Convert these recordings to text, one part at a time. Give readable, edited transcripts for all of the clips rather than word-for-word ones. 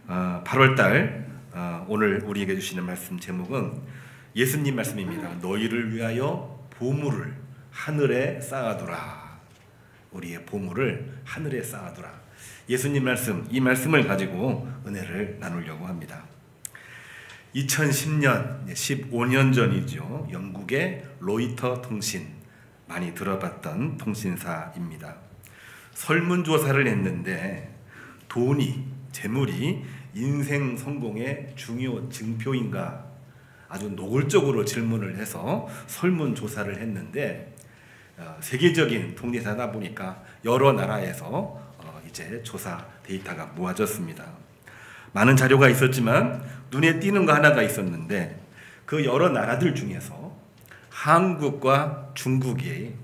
8월달 오늘 우리에게 주시는 말씀 제목은 예수님 말씀입니다. 너희를 위하여 보물을 하늘에 쌓아두라. 우리의 보물을 하늘에 쌓아두라. 예수님 말씀, 이 말씀을 가지고 은혜를 나누려고 합니다. 2010년, 15년 전이죠. 영국의 로이터 통신, 많이 들어봤던 통신사입니다. 설문조사를 했는데 돈이, 재물이 인생 성공의 중요 증표인가 아주 노골적으로 질문을 해서 설문조사를 했는데 세계적인 통신사다 보니까 여러 나라에서 이제 조사 데이터가 모아졌습니다. 많은 자료가 있었지만 눈에 띄는 거 하나가 있었는데 그 여러 나라들 중에서 한국과 중국이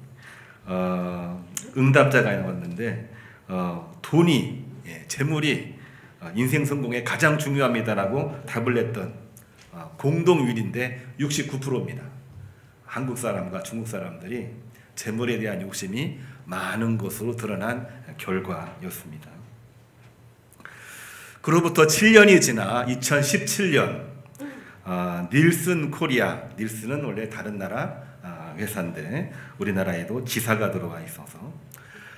응답자가 나왔는데 돈이, 재물이 인생 성공에 가장 중요합니다라고 답을 냈던 공동률인데 69%입니다. 한국 사람과 중국 사람들이 재물에 대한 욕심이 많은 것으로 드러난 결과였습니다. 그로부터 7년이 지나 2017년 닐슨 코리아, 닐슨은 원래 다른 나라 회사인데 우리나라에도 지사가 들어와 있어서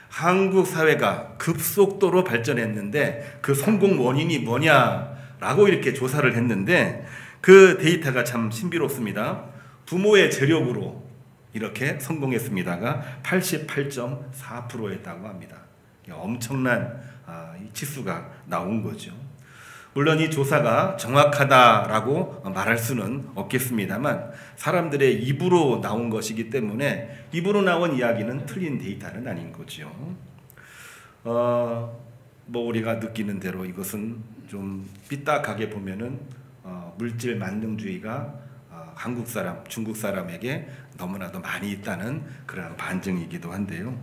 한국 사회가 급속도로 발전했는데 그 성공 원인이 뭐냐라고 이렇게 조사를 했는데 그 데이터가 참 신비롭습니다. 부모의 재력으로 이렇게 성공했습니다가 88.4%였다고 합니다. 엄청난 지수가 나온 거죠. 물론 이 조사가 정확하다라고 말할 수는 없겠습니다만 사람들의 입으로 나온 것이기 때문에 입으로 나온 이야기는 틀린 데이터는 아닌 거죠. 우리가 느끼는 대로 이것은 좀 삐딱하게 보면은 물질 만능주의가 한국 사람, 중국 사람에게 너무나도 많이 있다는 그런 반증이기도 한데요.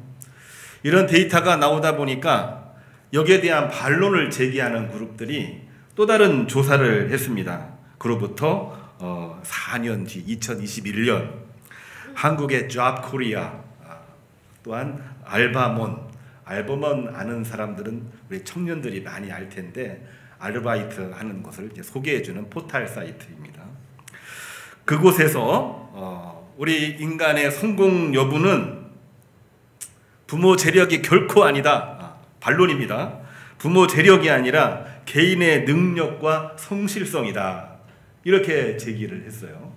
이런 데이터가 나오다 보니까 여기에 대한 반론을 제기하는 그룹들이 또 다른 조사를 했습니다. 그로부터 4년 뒤 2021년 한국의 Job Korea 또한 알바몬 아는 사람들은 우리 청년들이 많이 알 텐데 아르바이트 하는 것을 이제 소개해주는 포털 사이트입니다. 그곳에서 우리 인간의 성공 여부는 부모 재력이 결코 아니다. 반론입니다. 부모 재력이 아니라 개인의 능력과 성실성이다. 이렇게 제기를 했어요.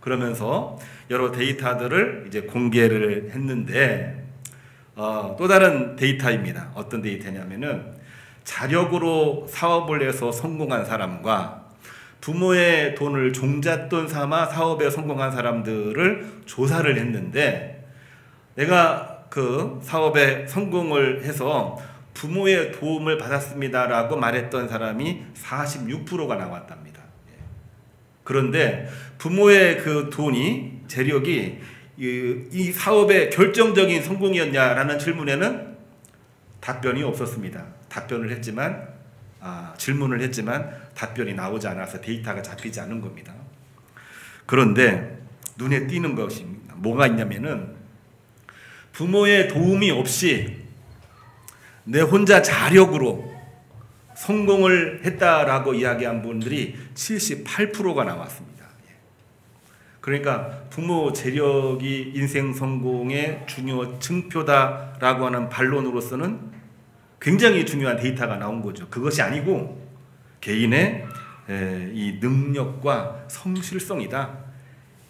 그러면서 여러 데이터들을 이제 공개를 했는데 또 다른 데이터입니다. 어떤 데이터냐면은 자력으로 사업을 해서 성공한 사람과 부모의 돈을 종잣돈 삼아 사업에 성공한 사람들을 조사를 했는데 내가 그 사업에 성공을 해서 부모의 도움을 받았습니다라고 말했던 사람이 46%가 나왔답니다. 그런데 부모의 그 돈이, 재력이 이 사업의 결정적인 성공이었냐라는 질문에는 답변이 없었습니다. 질문을 했지만 답변이 나오지 않아서 데이터가 잡히지 않은 겁니다. 그런데 눈에 띄는 것이 뭐가 있냐면은 부모의 도움이 없이 내 혼자 자력으로 성공을 했다라고 이야기한 분들이 78%가 나왔습니다. 그러니까 부모 재력이 인생 성공의 중요 증표다라고 하는 반론으로서는 굉장히 중요한 데이터가 나온 거죠. 그것이 아니고 개인의 이 능력과 성실성이다.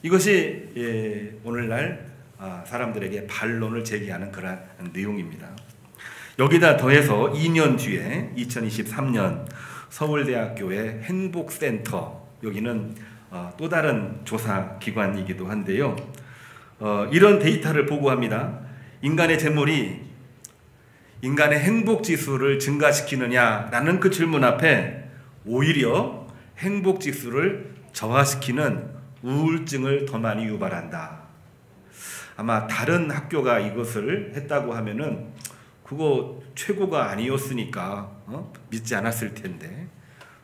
이것이 오늘날 사람들에게 반론을 제기하는 그런 내용입니다. 여기다 더해서 2년 뒤에 2023년 서울대학교의 행복센터, 여기는 또 다른 조사 기관이기도 한데요. 이런 데이터를 보고합니다. 인간의 재물이 인간의 행복지수를 증가시키느냐라는 그 질문 앞에 오히려 행복지수를 저하시키는 우울증을 더 많이 유발한다. 아마 다른 학교가 이것을 했다고 하면은 그거 최고가 아니었으니까 믿지 않았을 텐데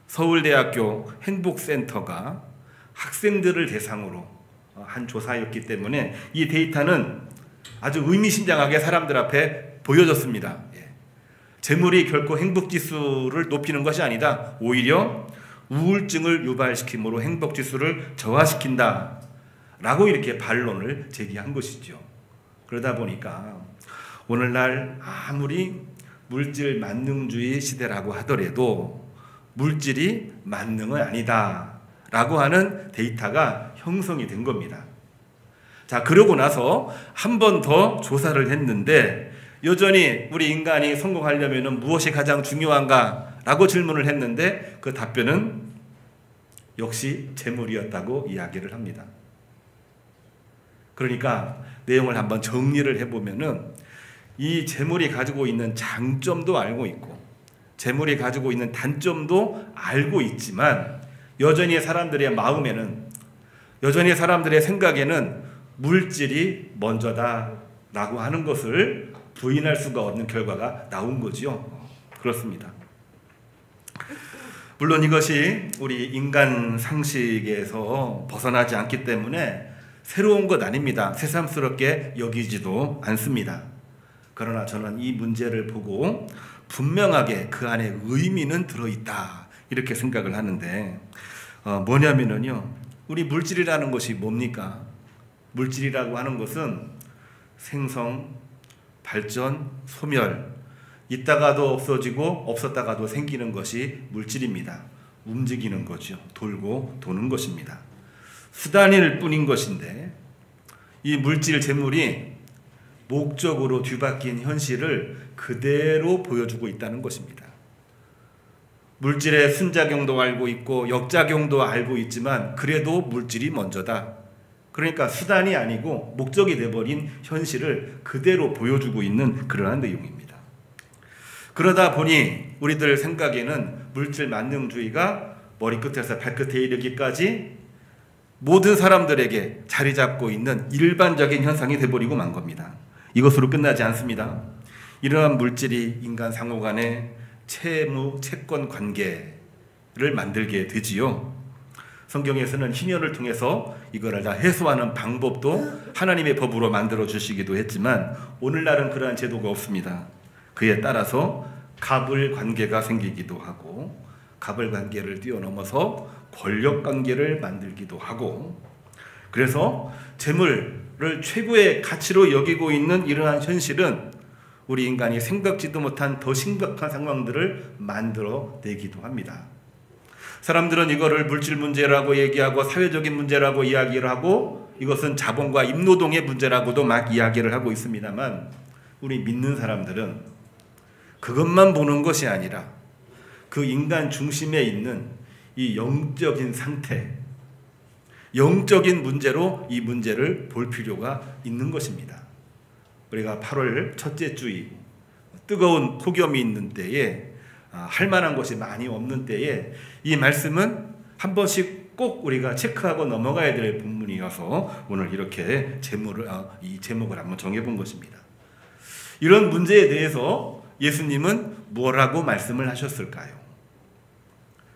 서울대학교 행복센터가 학생들을 대상으로 한 조사였기 때문에 이 데이터는 아주 의미심장하게 사람들 앞에 보여졌습니다. 재물이 결코 행복지수를 높이는 것이 아니다. 오히려 우울증을 유발시킴으로 행복지수를 저하시킨다. 라고 이렇게 반론을 제기한 것이죠. 그러다 보니까 오늘날 아무리 물질 만능주의 시대라고 하더라도 물질이 만능은 아니다. 라고 하는 데이터가 형성이 된 겁니다. 자, 그러고 나서 한 번 더 조사를 했는데 여전히 우리 인간이 성공하려면 무엇이 가장 중요한가? 라고 질문을 했는데 그 답변은 역시 재물이었다고 이야기를 합니다. 그러니까 내용을 한번 정리를 해보면은 이 재물이 가지고 있는 장점도 알고 있고 재물이 가지고 있는 단점도 알고 있지만 여전히 사람들의 마음에는 여전히 사람들의 생각에는 물질이 먼저다라고 하는 것을 부인할 수가 없는 결과가 나온 거지요. 그렇습니다. 물론 이것이 우리 인간 상식에서 벗어나지 않기 때문에 새로운 것 아닙니다. 새삼스럽게 여기지도 않습니다. 그러나 저는 이 문제를 보고 분명하게 그 안에 의미는 들어있다 이렇게 생각을 하는데 뭐냐면요, 우리 물질이라는 것이 뭡니까? 물질이라고 하는 것은 생성, 발전, 소멸, 있다가도 없어지고 없었다가도 생기는 것이 물질입니다. 움직이는 거죠. 돌고 도는 것입니다. 수단일 뿐인 것인데 이 물질 재물이 목적으로 뒤바뀐 현실을 그대로 보여주고 있다는 것입니다. 물질의 순작용도 알고 있고 역작용도 알고 있지만 그래도 물질이 먼저다. 그러니까 수단이 아니고 목적이 돼버린 현실을 그대로 보여주고 있는 그러한 내용입니다. 그러다 보니 우리들 생각에는 물질 만능주의가 머리끝에서 발끝에 이르기까지 모든 사람들에게 자리 잡고 있는 일반적인 현상이 돼버리고 만 겁니다. 이것으로 끝나지 않습니다. 이러한 물질이 인간 상호 간의 채무, 채권 관계를 만들게 되지요. 성경에서는 희년을 통해서 이거를 다 해소하는 방법도 하나님의 법으로 만들어 주시기도 했지만 오늘날은 그러한 제도가 없습니다. 그에 따라서 갑을 관계가 생기기도 하고 갑을 관계를 뛰어넘어서 권력 관계를 만들기도 하고 그래서 재물을 최고의 가치로 여기고 있는 이러한 현실은 우리 인간이 생각지도 못한 더 심각한 상황들을 만들어내기도 합니다. 사람들은 이거를 물질 문제라고 얘기하고 사회적인 문제라고 이야기를 하고 이것은 자본과 임노동의 문제라고도 막 이야기를 하고 있습니다만 우리 믿는 사람들은 그것만 보는 것이 아니라 그 인간 중심에 있는 이 영적인 상태, 영적인 문제로 이 문제를 볼 필요가 있는 것입니다. 우리가 8월 첫째 주일 뜨거운 폭염이 있는 때에 할 만한 것이 많이 없는 때에 이 말씀은 한 번씩 꼭 우리가 체크하고 넘어가야 될 본문이어서 오늘 이렇게 이 제목을 한번 정해본 것입니다. 이런 문제에 대해서 예수님은 뭐라고 말씀을 하셨을까요?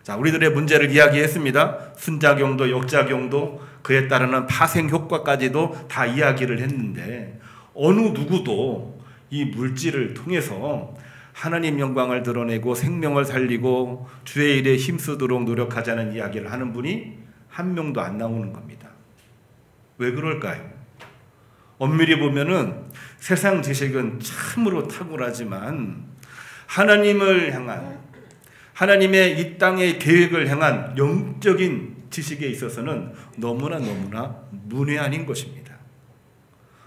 자, 우리들의 문제를 이야기했습니다. 순작용도 역작용도 그에 따르는 파생 효과까지도 다 이야기를 했는데 어느 누구도 이 물질을 통해서 하나님 영광을 드러내고 생명을 살리고 주의 일에 힘쓰도록 노력하자는 이야기를 하는 분이 한 명도 안 나오는 겁니다. 왜 그럴까요? 엄밀히 보면은 세상 지식은 참으로 탁월하지만 하나님을 향한 하나님의 이 땅의 계획을 향한 영적인 지식에 있어서는 너무나 문외한인 것입니다.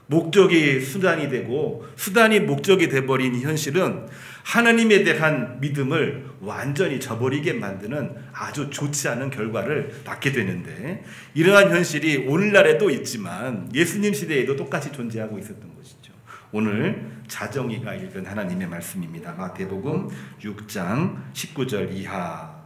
목적이 수단이 되고 수단이 목적이 돼버린 현실은 하나님에 대한 믿음을 완전히 저버리게 만드는 아주 좋지 않은 결과를 낳게 되는데 이러한 현실이 오늘날에도 있지만 예수님 시대에도 똑같이 존재하고 있었던 것이죠. 오늘 자정이가 읽은 하나님의 말씀입니다. 마태복음 6장 19절 이하.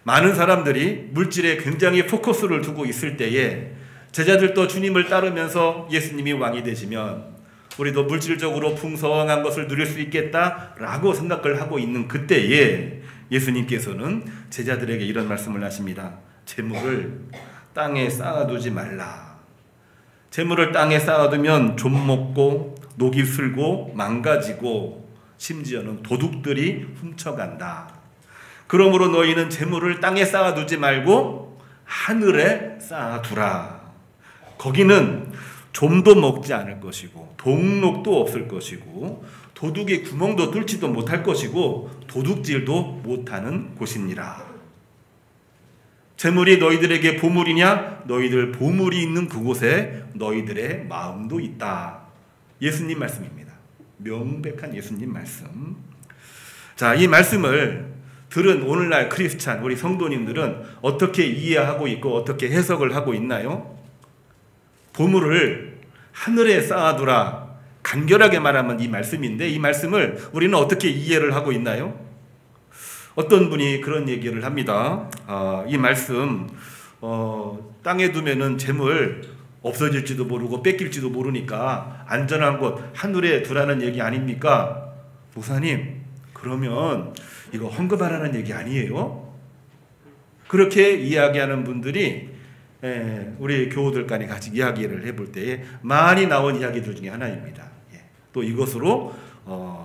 많은 사람들이 물질에 굉장히 포커스를 두고 있을 때에 제자들도 주님을 따르면서 예수님이 왕이 되시면 우리도 물질적으로 풍성한 것을 누릴 수 있겠다라고 생각을 하고 있는 그때에 예수님께서는 제자들에게 이런 말씀을 하십니다. 재물을 땅에 쌓아두지 말라. 재물을 땅에 쌓아두면 좀 먹고 녹이 슬고 망가지고 심지어는 도둑들이 훔쳐간다. 그러므로 너희는 재물을 땅에 쌓아두지 말고 하늘에 쌓아두라. 거기는 좀도 먹지 않을 것이고 동록도 없을 것이고 도둑이 구멍도 뚫지도 못할 것이고 도둑질도 못하는 곳이니라. 재물이 너희들에게 보물이냐? 너희들 보물이 있는 그곳에 너희들의 마음도 있다. 예수님 말씀입니다. 명백한 예수님 말씀. 자, 이 말씀을 들은 오늘날 크리스찬 우리 성도님들은 어떻게 이해하고 있고 어떻게 해석을 하고 있나요? 보물을 하늘에 쌓아두라. 간결하게 말하면 이 말씀인데 이 말씀을 우리는 어떻게 이해를 하고 있나요? 어떤 분이 그런 얘기를 합니다. 이 말씀 땅에 두면은 재물 없어질지도 모르고 뺏길지도 모르니까 안전한 곳 하늘에 두라는 얘기 아닙니까? 목사님, 그러면 이거 헌금하라는 얘기 아니에요? 그렇게 이야기하는 분들이 우리 교우들 간에 같이 이야기를 해볼 때에 많이 나온 이야기들 중에 하나입니다. 또 이것으로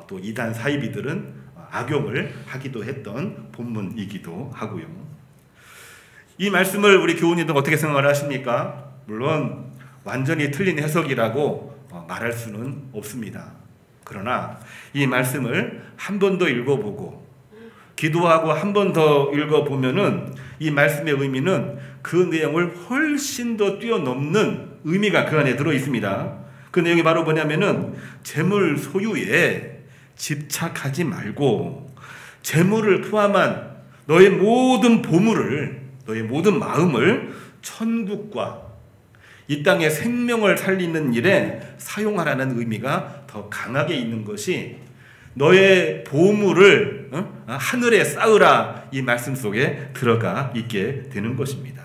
또 이단 사이비들은 악용을 하기도 했던 본문이기도 하고요. 이 말씀을 우리 교우님들 어떻게 생각을 하십니까? 물론 완전히 틀린 해석이라고 말할 수는 없습니다. 그러나 이 말씀을 한 번 더 읽어보고 기도하고 한 번 더 읽어보면은 이 말씀의 의미는 그 내용을 훨씬 더 뛰어넘는 의미가 그 안에 들어 있습니다. 그 내용이 바로 뭐냐면은 재물 소유에 집착하지 말고 재물을 포함한 너의 모든 보물을, 너의 모든 마음을 천국과 이 땅의 생명을 살리는 일에 사용하라는 의미가 더 강하게 있는 것이 너의 보물을 하늘에 쌓으라 이 말씀 속에 들어가 있게 되는 것입니다.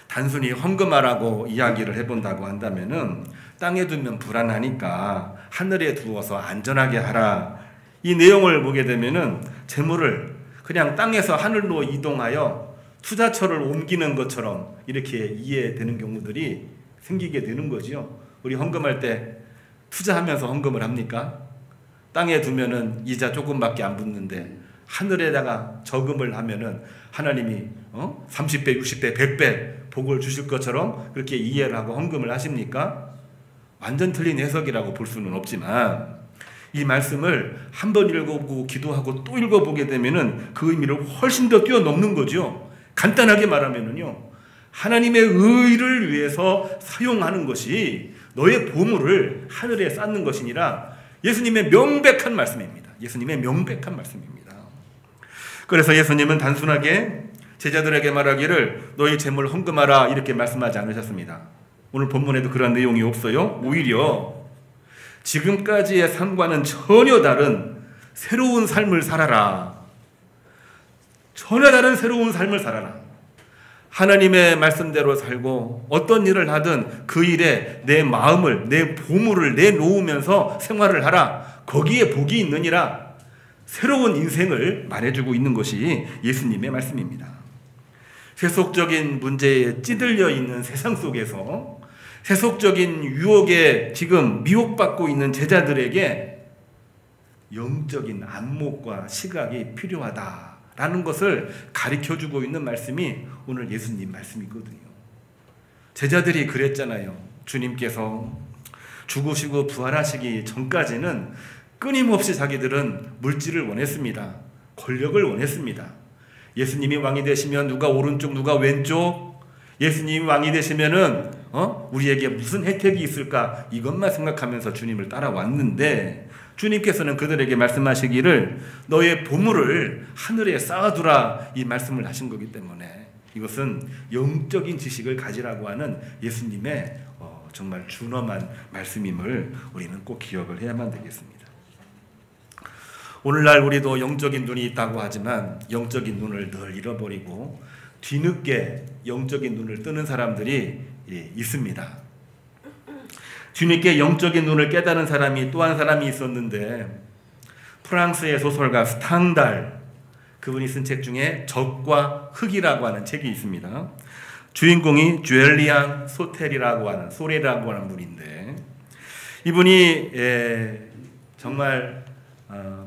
단순히 헌금하라고 이야기를 해본다고 한다면은 땅에 두면 불안하니까 하늘에 두어서 안전하게 하라. 이 내용을 보게 되면은 재물을 그냥 땅에서 하늘로 이동하여 투자처를 옮기는 것처럼 이렇게 이해되는 경우들이 생기게 되는 거지요. 우리 헌금할 때 투자하면서 헌금을 합니까? 땅에 두면은 이자 조금밖에 안 붙는데 하늘에다가 저금을 하면은 하나님이 30배, 60배, 100배 복을 주실 것처럼 그렇게 이해를 하고 헌금을 하십니까? 완전 틀린 해석이라고 볼 수는 없지만 이 말씀을 한 번 읽어보고 기도하고 또 읽어보게 되면은 그 의미를 훨씬 더 뛰어넘는 거죠. 간단하게 말하면은요, 하나님의 의를 위해서 사용하는 것이 너의 보물을 하늘에 쌓는 것이니라 예수님의 명백한 말씀입니다. 예수님의 명백한 말씀입니다. 그래서 예수님은 단순하게 제자들에게 말하기를 너희 재물 헌금하라 이렇게 말씀하지 않으셨습니다. 오늘 본문에도 그런 내용이 없어요. 오히려 지금까지의 삶과는 전혀 다른 새로운 삶을 살아라. 전혀 다른 새로운 삶을 살아라. 하나님의 말씀대로 살고 어떤 일을 하든 그 일에 내 마음을, 내 보물을 내놓으면서 생활을 하라. 거기에 복이 있느니라. 새로운 인생을 말해주고 있는 것이 예수님의 말씀입니다. 세속적인 문제에 찌들려 있는 세상 속에서 세속적인 유혹에 지금 미혹받고 있는 제자들에게 영적인 안목과 시각이 필요하다라는 것을 가르쳐주고 있는 말씀이 오늘 예수님 말씀이거든요. 제자들이 그랬잖아요. 주님께서 죽으시고 부활하시기 전까지는 끊임없이 자기들은 물질을 원했습니다. 권력을 원했습니다. 예수님이 왕이 되시면 누가 오른쪽 누가 왼쪽, 예수님이 왕이 되시면은 우리에게 무슨 혜택이 있을까 이것만 생각하면서 주님을 따라왔는데 주님께서는 그들에게 말씀하시기를 너의 보물을 하늘에 쌓아두라 이 말씀을 하신 거기 때문에 이것은 영적인 지식을 가지라고 하는 예수님의 정말 준엄한 말씀임을 우리는 꼭 기억을 해야만 되겠습니다. 오늘날 우리도 영적인 눈이 있다고 하지만 영적인 눈을 늘 잃어버리고 뒤늦게 영적인 눈을 뜨는 사람들이 있습니다. 주님께 영적인 눈을 깨닫는 사람이 또 한 사람이 있었는데 프랑스의 소설가 스탕달 그분이 쓴 책 중에 적과 흑이라고 하는 책이 있습니다. 주인공이 주엘리앙 소텔이라고 하는 소레라고 하는 분인데 이분이 정말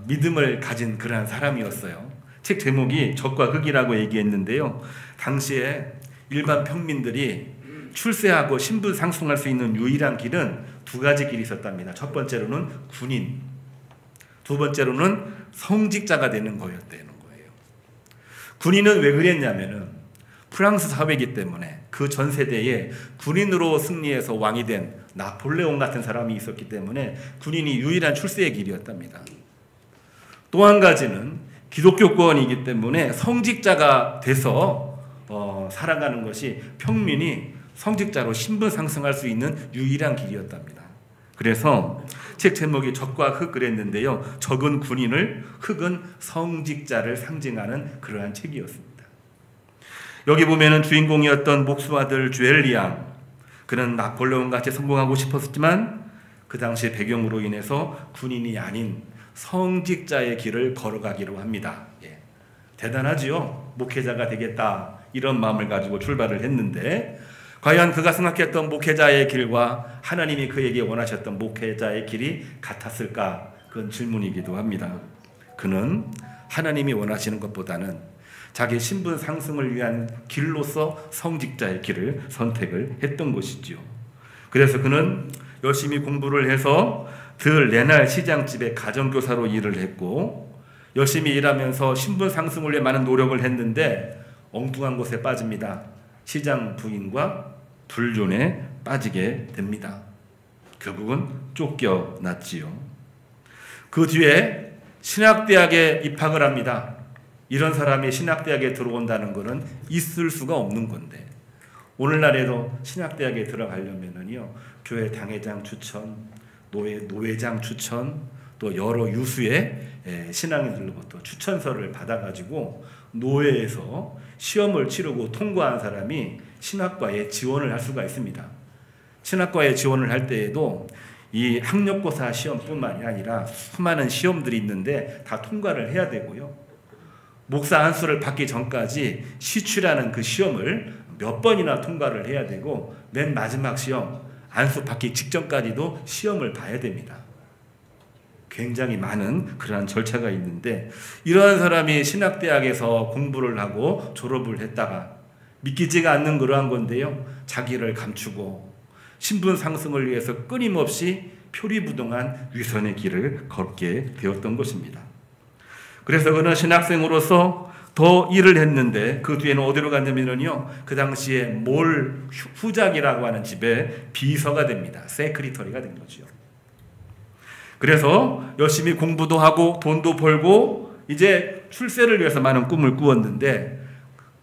믿음을 가진 그러한 사람이었어요. 책 제목이 적과 흑이라고 얘기했는데요. 당시에 일반 평민들이 출세하고 신분 상승할 수 있는 유일한 길은 두 가지 길이 있었답니다. 첫 번째로는 군인, 두 번째로는 성직자가 되는 거였다는 거예요. 군인은 왜 그랬냐면은 프랑스 사회이기 때문에 그 전 세대에 군인으로 승리해서 왕이 된 나폴레옹 같은 사람이 있었기 때문에 군인이 유일한 출세의 길이었답니다. 또 한 가지는 기독교권이기 때문에 성직자가 돼서 살아가는 것이 평민이 성직자로 신분 상승할 수 있는 유일한 길이었답니다. 그래서 책 제목이 적과 흑 그랬는데요. 적은 군인을, 흑은 성직자를 상징하는 그러한 책이었습니다. 여기 보면은 주인공이었던 목수 아들 주엘리앙, 그는 나폴레옹 같이 성공하고 싶었지만 그 당시 배경으로 인해서 군인이 아닌 성직자의 길을 걸어가기로 합니다. 대단하지요? 목회자가 되겠다 이런 마음을 가지고 출발을 했는데 과연 그가 생각했던 목회자의 길과 하나님이 그에게 원하셨던 목회자의 길이 같았을까? 그건 질문이기도 합니다. 그는 하나님이 원하시는 것보다는 자기 신분 상승을 위한 길로서 성직자의 길을 선택을 했던 것이지요. 그래서 그는 열심히 공부를 해서 들 레날 시장집에 가정교사로 일을 했고 열심히 일하면서 신분 상승을 위해 많은 노력을 했는데 엉뚱한 곳에 빠집니다. 시장 부인과 불륜에 빠지게 됩니다. 결국은 쫓겨났지요. 그 뒤에 신학대학에 입학을 합니다. 이런 사람이 신학대학에 들어온다는 것은 있을 수가 없는 건데 오늘날에도 신학대학에 들어가려면은요 교회 당회장 추천, 노회장 추천, 또 여러 유수의 신앙인들로부터 추천서를 받아가지고 노회에서 시험을 치르고 통과한 사람이 신학과에 지원을 할 수가 있습니다. 신학과에 지원을 할 때에도 이 학력고사 시험뿐만이 아니라 수많은 시험들이 있는데 다 통과를 해야 되고요. 목사 안수를 받기 전까지 시취라는 그 시험을 몇 번이나 통과를 해야 되고 맨 마지막 시험 안수 받기 직전까지도 시험을 봐야 됩니다. 굉장히 많은 그러한 절차가 있는데 이러한 사람이 신학대학에서 공부를 하고 졸업을 했다가 믿기지가 않는 그러한 건데요. 자기를 감추고 신분 상승을 위해서 끊임없이 표리부동한 위선의 길을 걷게 되었던 것입니다. 그래서 그는 신학생으로서 더 일을 했는데 그 뒤에는 어디로 갔냐면요. 그 당시에 몰 후작이라고 하는 집에 비서가 됩니다. 세크리터리가 된 거죠. 그래서 열심히 공부도 하고 돈도 벌고 이제 출세를 위해서 많은 꿈을 꾸었는데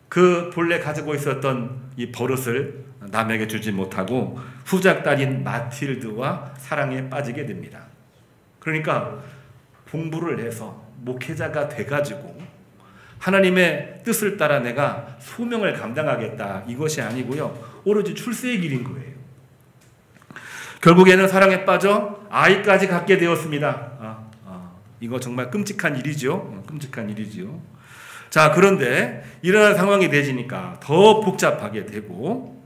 그 본래 가지고 있었던 이 버릇을 남에게 주지 못하고 후작 딸인 마틸드와 사랑에 빠지게 됩니다. 그러니까 공부를 해서 목회자가 돼가지고 하나님의 뜻을 따라 내가 소명을 감당하겠다 이것이 아니고요. 오로지 출세의 길인 거예요. 결국에는 사랑에 빠져 아이까지 갖게 되었습니다. 이거 정말 끔찍한 일이죠. 끔찍한 일이죠. 자, 그런데 이러한 상황이 되지니까 더 복잡하게 되고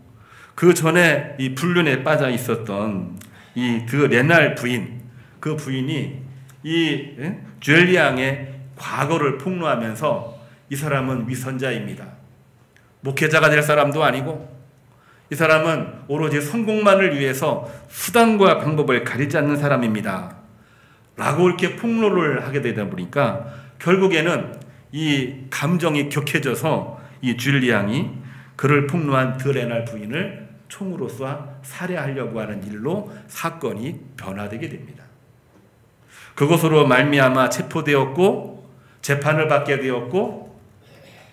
그 전에 이 불륜에 빠져 있었던 이 드 레날 부인, 그 부인이 이 주엘리앙의 과거를 폭로하면서 이 사람은 위선자입니다. 목회자가 될 사람도 아니고 이 사람은 오로지 성공만을 위해서 수단과 방법을 가리지 않는 사람입니다. 라고 이렇게 폭로를 하게 되다 보니까 결국에는 이 감정이 격해져서 이 주엘리앙이 그를 폭로한 드 레날 부인을 총으로 쏴 살해하려고 하는 일로 사건이 변화되게 됩니다. 그것으로 말미암아 체포되었고 재판을 받게 되었고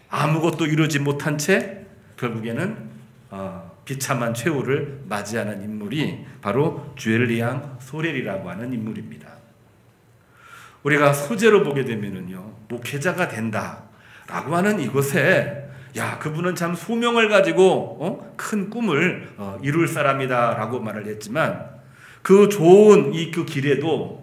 아무것도 이루지 못한 채 결국에는 비참한 최후를 맞이하는 인물이 바로 주엘리앙 소렐이라고 하는 인물입니다. 우리가 소재로 보게 되면은요, 목회자가 된다라고 하는 이것에 야, 그분은 참 소명을 가지고 큰 꿈을 이룰 사람이다라고 말을 했지만 그 좋은 그 길에도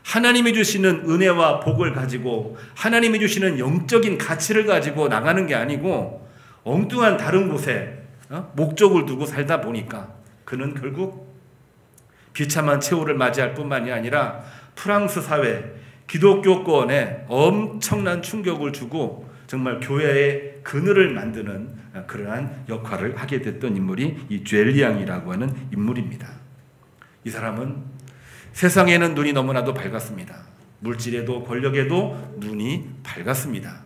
하나님이 주시는 은혜와 복을 가지고 하나님이 주시는 영적인 가치를 가지고 나가는 게 아니고 엉뚱한 다른 곳에 목적을 두고 살다 보니까 그는 결국 비참한 최후를 맞이할 뿐만이 아니라 프랑스 사회, 기독교권에 엄청난 충격을 주고 정말 교회의 그늘을 만드는 그러한 역할을 하게 됐던 인물이 이 쥘리앙이라고 하는 인물입니다. 이 사람은 세상에는 눈이 너무나도 밝았습니다. 물질에도 권력에도 눈이 밝았습니다.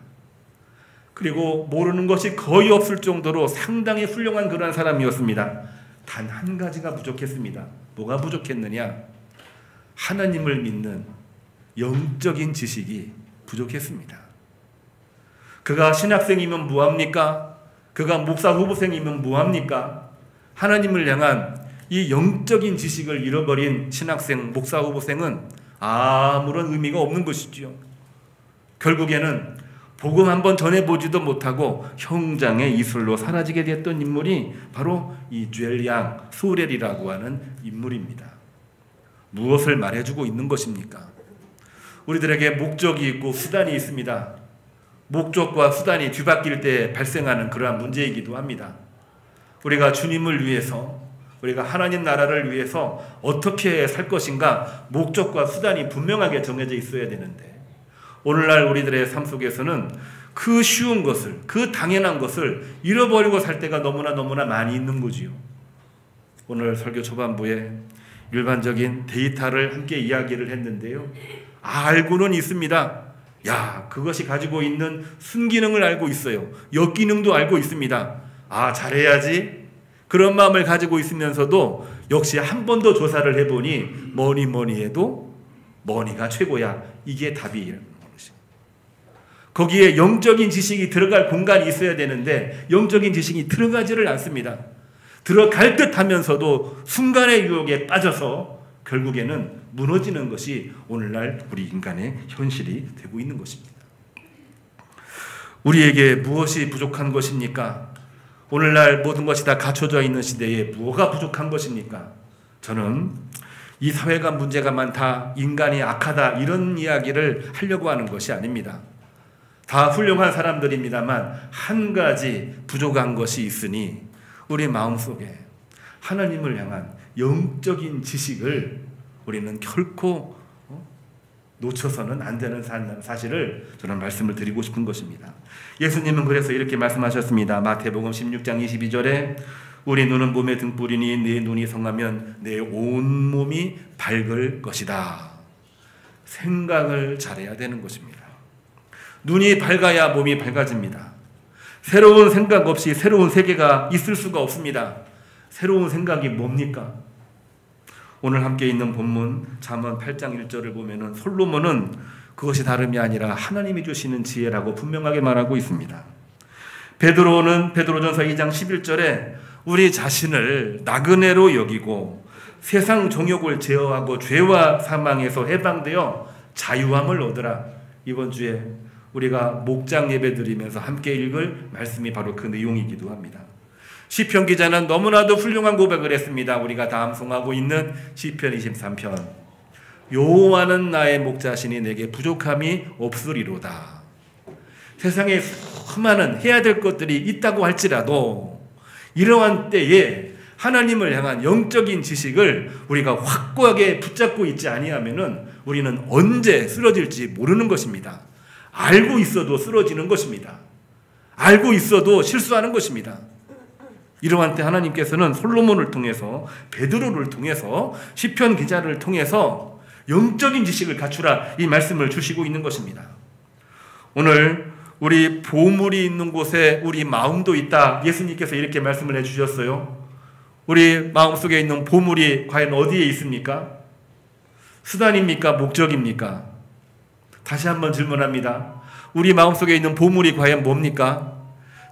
그리고 모르는 것이 거의 없을 정도로 상당히 훌륭한 그러한 사람이었습니다. 단 한 가지가 부족했습니다. 뭐가 부족했느냐? 하나님을 믿는 영적인 지식이 부족했습니다. 그가 신학생이면 뭐합니까? 그가 목사 후보생이면 뭐합니까? 하나님을 향한 이 영적인 지식을 잃어버린 신학생, 목사 후보생은 아무런 의미가 없는 것이지요. 결국에는 복음 한번 전해보지도 못하고 형장의 이슬로 사라지게 됐던 인물이 바로 이 쥘리앙 소렐이라고 하는 인물입니다. 무엇을 말해주고 있는 것입니까? 우리들에게 목적이 있고 수단이 있습니다. 목적과 수단이 뒤바뀔 때 발생하는 그러한 문제이기도 합니다. 우리가 주님을 위해서, 우리가 하나님 나라를 위해서 어떻게 살 것인가 목적과 수단이 분명하게 정해져 있어야 되는데 오늘날 우리들의 삶 속에서는 그 쉬운 것을, 그 당연한 것을 잃어버리고 살 때가 너무나 많이 있는 거지요. 오늘 설교 초반부에 일반적인 데이터를 함께 이야기를 했는데요. 알고는 있습니다. 야, 그것이 가지고 있는 순기능을 알고 있어요. 역기능도 알고 있습니다. 아, 잘해야지. 그런 마음을 가지고 있으면서도 역시 한 번 더 조사를 해보니 뭐니 해도 뭐니가 최고야. 이게 답이에요. 거기에 영적인 지식이 들어갈 공간이 있어야 되는데 영적인 지식이 들어가지를 않습니다. 들어갈 듯 하면서도 순간의 유혹에 빠져서 결국에는 무너지는 것이 오늘날 우리 인간의 현실이 되고 있는 것입니다. 우리에게 무엇이 부족한 것입니까? 오늘날 모든 것이 다 갖춰져 있는 시대에 뭐가 부족한 것입니까? 저는 이 사회가 문제가 많다, 인간이 악하다 이런 이야기를 하려고 하는 것이 아닙니다. 다 훌륭한 사람들입니다만 한 가지 부족한 것이 있으니 우리 마음속에 하나님을 향한 영적인 지식을 우리는 결코 놓쳐서는 안 되는 사실을 저는 말씀을 드리고 싶은 것입니다. 예수님은 그래서 이렇게 말씀하셨습니다. 마태복음 16장 22절에 우리 눈은 몸의 등불이니 내 눈이 성하면 내 온몸이 밝을 것이다. 생각을 잘해야 되는 것입니다. 눈이 밝아야 몸이 밝아집니다. 새로운 생각 없이 새로운 세계가 있을 수가 없습니다. 새로운 생각이 뭡니까? 오늘 함께 있는 본문 잠언 8장 1절을 보면은 솔로몬은 그것이 다름이 아니라 하나님이 주시는 지혜라고 분명하게 말하고 있습니다. 베드로는 베드로전서 2장 11절에 우리 자신을 나그네로 여기고 세상 정욕을 제어하고 죄와 사망에서 해방되어 자유함을 얻으라. 이번 주에 우리가 목장 예배 드리면서 함께 읽을 말씀이 바로 그 내용이기도 합니다. 시편 기자는 너무나도 훌륭한 고백을 했습니다. 우리가 다 암송하고 있는 시편 23편. 여호와는 나의 목자시니 내게 부족함이 없으리로다. 세상에 수많은 해야 될 것들이 있다고 할지라도 이러한 때에 하나님을 향한 영적인 지식을 우리가 확고하게 붙잡고 있지 아니하면은 우리는 언제 쓰러질지 모르는 것입니다. 알고 있어도 쓰러지는 것입니다. 알고 있어도 실수하는 것입니다. 이러한 때 하나님께서는 솔로몬을 통해서 베드로를 통해서 시편 기자를 통해서 영적인 지식을 갖추라 이 말씀을 주시고 있는 것입니다. 오늘 우리 보물이 있는 곳에 우리 마음도 있다. 예수님께서 이렇게 말씀을 해주셨어요. 우리 마음속에 있는 보물이 과연 어디에 있습니까? 수단입니까? 목적입니까? 다시 한번 질문합니다. 우리 마음속에 있는 보물이 과연 뭡니까?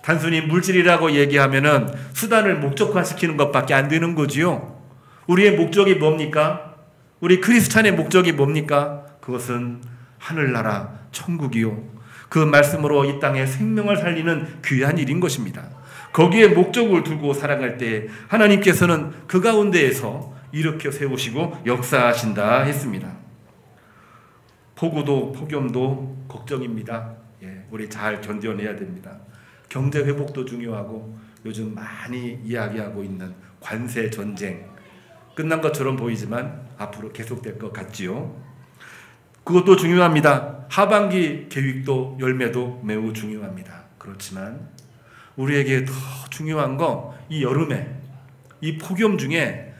단순히 물질이라고 얘기하면은 수단을 목적화시키는 것밖에 안 되는 거지요. 우리의 목적이 뭡니까? 우리 크리스찬의 목적이 뭡니까? 그것은 하늘나라 천국이요. 그 말씀으로 이 땅에 생명을 살리는 귀한 일인 것입니다. 거기에 목적을 두고 살아갈 때 하나님께서는 그 가운데에서 이렇게 세우시고 역사하신다 했습니다. 폭우도 폭염도 걱정입니다. 우리 잘 견뎌내야 됩니다. 경제 회복도 중요하고 요즘 많이 이야기하고 있는 관세 전쟁 끝난 것처럼 보이지만 앞으로 계속될 것 같지요. 그것도 중요합니다. 하반기 계획도 열매도 매우 중요합니다. 그렇지만 우리에게 더 중요한 거 이 여름에 이 폭염 중에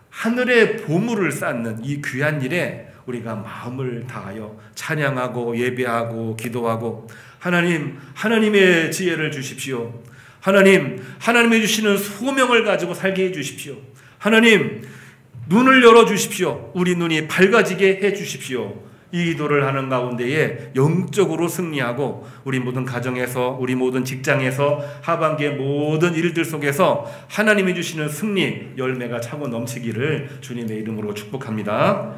하늘의 보물을 쌓는 이 귀한 일에 우리가 마음을 다하여 찬양하고 예배하고 기도하고 하나님의 지혜를 주십시오. 하나님이 주시는 소명을 가지고 살게 해주십시오. 하나님, 눈을 열어주십시오. 우리 눈이 밝아지게 해주십시오. 이 기도를 하는 가운데에 영적으로 승리하고 우리 모든 가정에서, 우리 모든 직장에서, 하반기의 모든 일들 속에서 하나님이 주시는 승리 열매가 차고 넘치기를 주님의 이름으로 축복합니다.